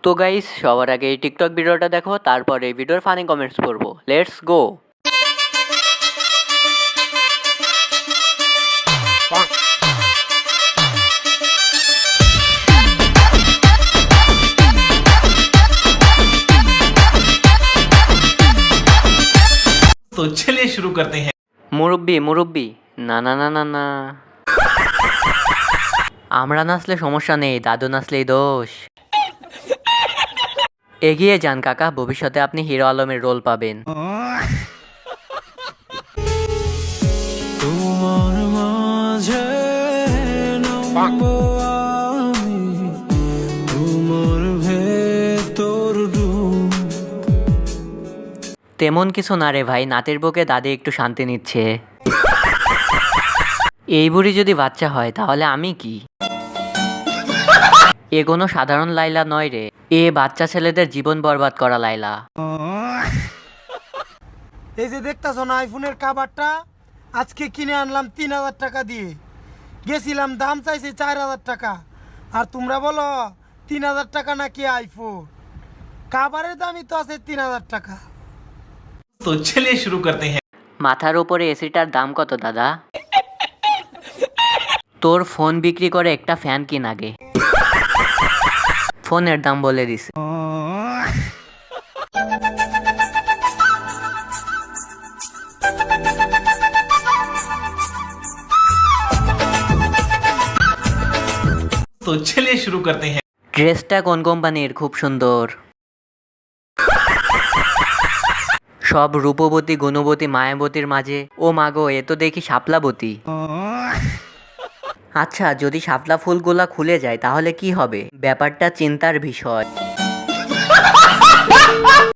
তো গাইস, সবার আগে এই টিকটক ভিডিওটা দেখো, তারপর এই ভিডিওর ফানি কমেন্টস করবো। Let's go. तो चलिए शुरू करते हैं। মুরব্বি মুরব্বি, না না না না না, আমরা নাচলে সমস্যা নেই, দাদু নাচলেই দোষ। এগিয়ে যান কাকা, ভবিষ্যতে আপনি হিরো আলমের রোল পাবেন। তোমার মাঝে নামবো আমি, তোমার ভেতর ডুব। তেমন কিছু না রে ভাই, নাতের বুকে দাদি একটু শান্তি নিচ্ছে। এই বুড়ি যদি বাচ্চা হয় তাহলে আমি কি? এ কোনো সাধারণ লাইলা নয় রে, এ বাচ্চা ছেলেদের জীবন বরবাদ করা লাইলা। এই যে দেখতেছো না আইফোনের কাভারটা, আজকে কিনে আনলাম 3,000 টাকা দিয়ে। গেছিলাম, দাম চাইছে 4,000 টাকা, আর তোমরা বলো 3,000 টাকা নাকি আইফোন। কাভারের দামই তো আছে 3,000 টাকা। तो चलिए शुरू करते हैं। মাথার উপরে এসিটার দাম কত দাদা? তোর ফোন বিক্রি করে একটা ফ্যান কিন আগে। ফোনের দাম বলে দিস। तो चलिए शुरू करते हैं। ড্রেসটা কোন কোম্পানির? খুব সুন্দর। সব রূপবতী গুণবতী মায়াবতীর মাঝে ও মাগো, এ তো দেখি শাপলাবতী। আচ্ছা, যদি শাপলা ফুলগুলা খুলে যায় তাহলে কি হবে? ব্যাপারটা চিন্তার বিষয়।